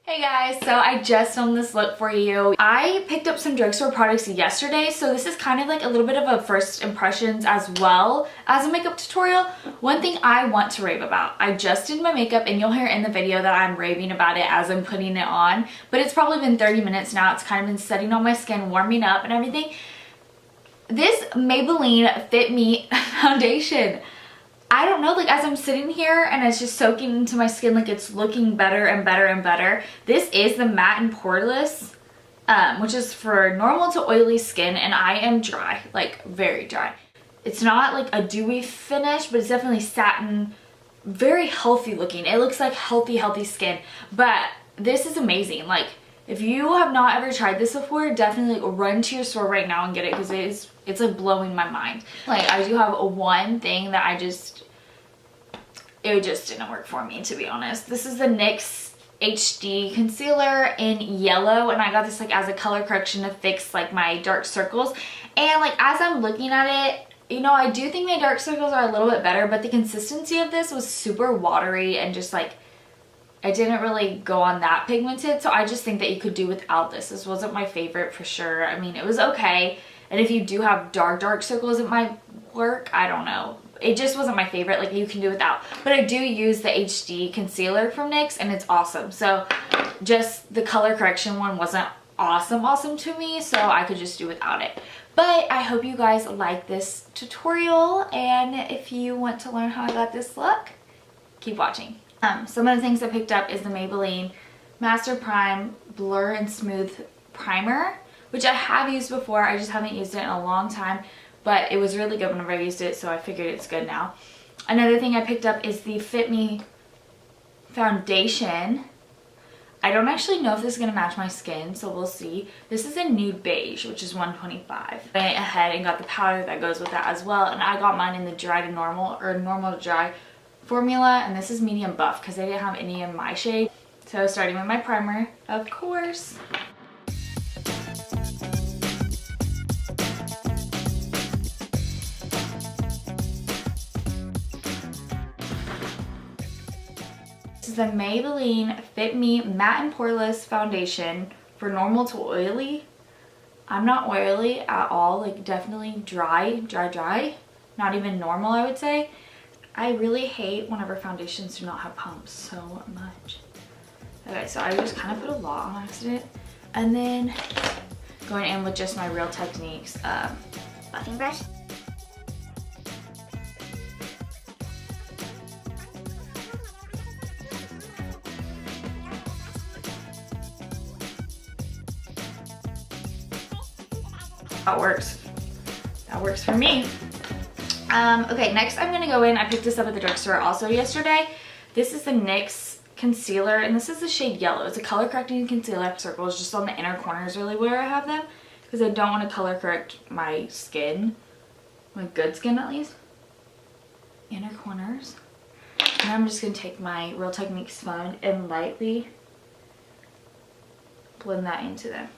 Hey guys, so I just filmed this look for you. I picked up some drugstore products yesterday, so this is kind of like a little bit of a first impressions as well as a makeup tutorial. One thing I want to rave about, I just did my makeup and you'll hear in the video that I'm raving about it as I'm putting it on, but it's probably been 30 minutes now. It's kind of been setting on my skin, warming up and everything. This Maybelline Fit Me foundation, I don't know, like as I'm sitting here and it's just soaking into my skin, like it's looking better and better and better. This is the matte and poreless, which is for normal to oily skin, and I am dry, like very dry. It's not like a dewy finish, but it's definitely satin, very healthy looking. It looks like healthy skin, but this is amazing. Like if you have not ever tried this before, definitely run to your store right now and get it, because it's like blowing my mind. Like I do have one thing that it just didn't work for me, to be honest. This is the NYX HD concealer in yellow, and I got this like as a color correction to fix like my dark circles. And like as I'm looking at it, you know, I do think my dark circles are a little bit better, but the consistency of this was super watery and just like I didn't really go on that pigmented, so I just think that you could do without this. This wasn't my favorite for sure. I mean, it was okay, and if you do have dark circles, it might work. I don't know. It just wasn't my favorite. Like you can do without, but I do use the HD concealer from NYX and it's awesome. So just the color correction one wasn't awesome to me, so I could just do without it. But I hope you guys like this tutorial, and if you want to learn how I got this look, keep watching. Some of the things I picked up is the Maybelline Master Prime Blur and Smooth Primer, which I have used before. I just haven't used it in a long time, but it was really good whenever I used it, so I figured it's good now. Another thing I picked up is the Fit Me foundation. I don't actually know if this is going to match my skin, so we'll see. This is a nude beige, which is $125. I went ahead and got the powder that goes with that as well, and I got mine in the dry to normal, or normal to dry formula, and this is medium buff because they didn't have any in my shade. So starting with my primer, of course. This is the Maybelline Fit Me Matte and Poreless Foundation for normal to oily. I'm not oily at all, like definitely dry. Not even normal, I would say. I really hate whenever foundations do not have pumps so much. Okay, so I just kind of put a lot on accident. And then going in with just my Real Techniques buffing brush. That works. That works for me. Okay, next I'm gonna go in. I picked this up at the drugstore also yesterday. This is the NYX concealer, and this is the shade yellow. It's a color correcting concealer. Circles just on the inner corners really where I have them, because I don't want to color correct my skin, my good skin at least. Inner corners. And I'm just gonna take my Real Techniques sponge and lightly blend that into them.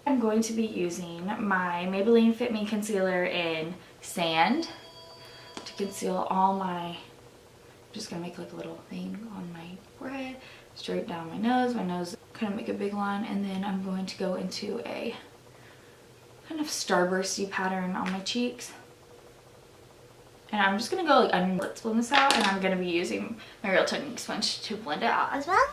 I'm going to be using my Maybelline Fit Me concealer in Sand to conceal all my, I'm just gonna make like a little thing on my forehead, straight down my nose kind of make a big line, and then I'm going to go into a kind of starbursty pattern on my cheeks. And I'm just gonna go like, let's blend this out, and I'm gonna be using my Real Techniques sponge to blend it out as well.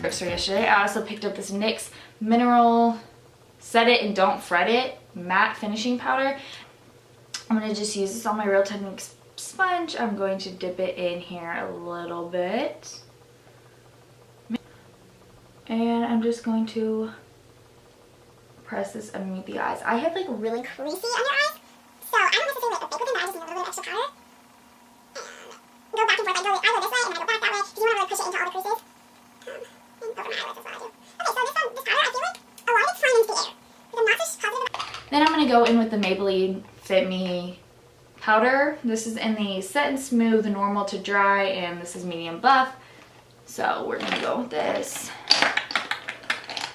So yesterday I also picked up this NYX Mineral Set It and Don't Fret It matte finishing powder. I'm going to just use this on my Real Techniques sponge. I'm going to dip it in here a little bit, and I'm just going to press this underneath the eyes. I have like really creasy under eyes, so I don't necessarily like a big one, but I just need a little bit of extra powder and go back and forth. I go this way and then I go back that way because you want to really push it into all the creases. Over my eyelids is what I do. Okay, so this powder, I feel like a lot of it's flying into the air. Like I'm not just positive. Then I'm going to go in with the Maybelline Fit Me powder. This is in the Set and Smooth Normal to Dry, and this is medium buff. So we're gonna go with this.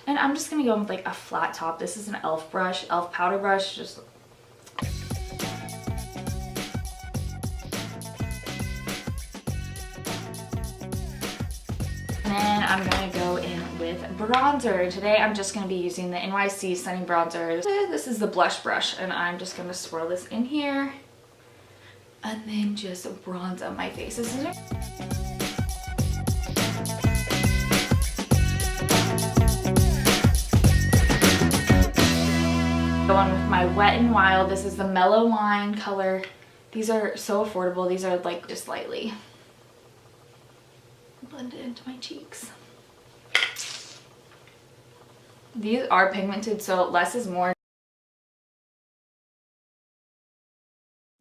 And I'm just gonna go with like a flat top. This is an e.l.f. brush, e.l.f. powder brush. Just and then I'm gonna go in with bronzer. Today I'm just gonna be using the NYC Sunny Bronzer. This is the blush brush, and I'm just gonna swirl this in here and then just bronze on my face. This is going with my Wet n Wild. This is the Mellow Wine color. These are so affordable. These are like just lightly blended into my cheeks. These are pigmented, so less is more.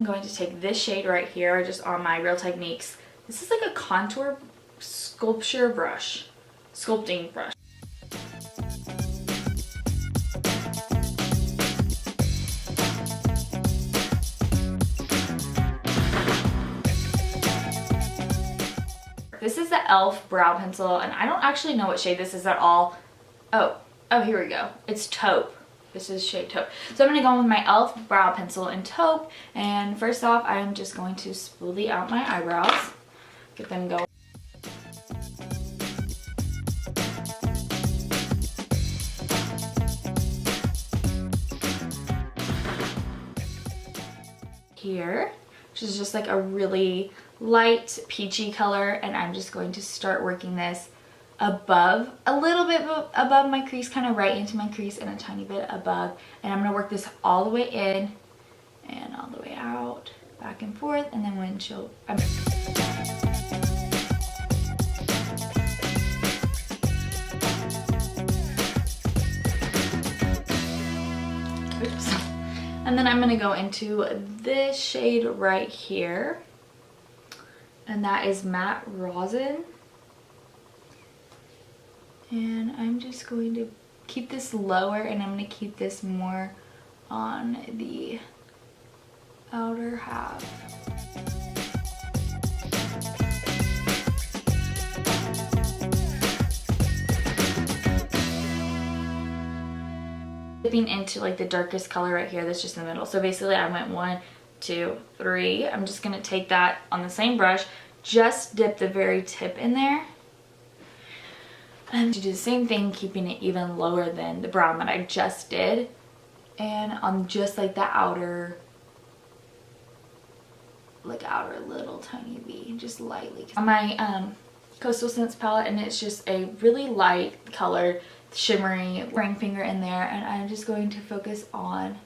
I'm going to take this shade right here just on my Real Techniques. This is like a contour sculpting brush. This is the e.l.f. brow pencil, and I don't actually know what shade this is at all. Oh, here we go. It's taupe. This is shade taupe. So I'm going to go in with my e.l.f. brow pencil in taupe, and first off, I'm just going to spoolie out my eyebrows. Get them going. Here, which is just like a really light peachy color, and I'm just going to start working this above, a little bit above my crease, kind of right into my crease, and a tiny bit above, and I'm going to work this all the way in and all the way out, back and forth, and then when she'll oops. And then I'm going to go into this shade right here, and that is Matte Rosin. And I'm just going to keep this lower, and I'm going to keep this more on the outer half. Dipping into like the darkest color right here that's just in the middle. So basically I went 1, 2, 3. I'm just going to take that on the same brush, just dip the very tip in there. And to do the same thing, keeping it even lower than the brown that I just did. And on just like the outer little tiny V, just lightly. On my Coastal Scents palette, and it's just a really light color, shimmery ring finger in there. And I'm just going to focus on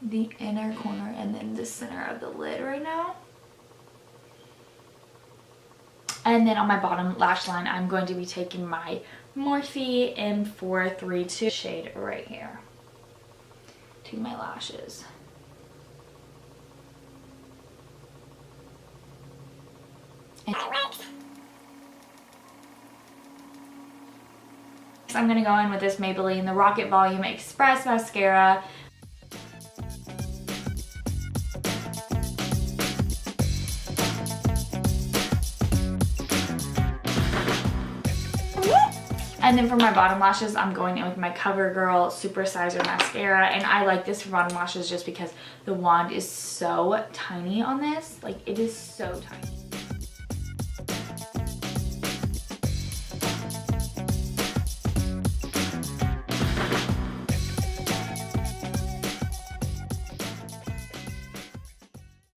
the inner corner and then the center of the lid right now. And then on my bottom lash line, I'm going to be taking my Morphe M432 shade right here to my lashes. And so I'm going to go in with this Maybelline, the Rocket Volume Express Mascara. And then for my bottom lashes, I'm going in with my Covergirl Supersizer Mascara. And I like this for bottom lashes just because the wand is so tiny on this. Like, it is so tiny.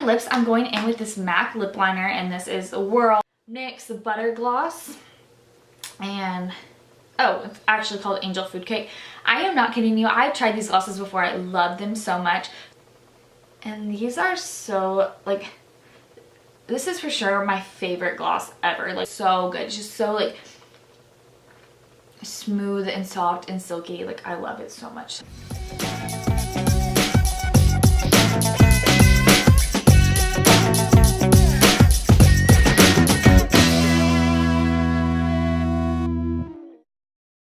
Lips, I'm going in with this MAC lip liner, and this is a Whirl NYX Butter Gloss. And oh, it's actually called Angel Food Cake. I am not kidding you. I've tried these glosses before. I love them so much. And these are so, like, this is for sure my favorite gloss ever. Like, so good. It's just so, like, smooth and soft and silky. Like, I love it so much.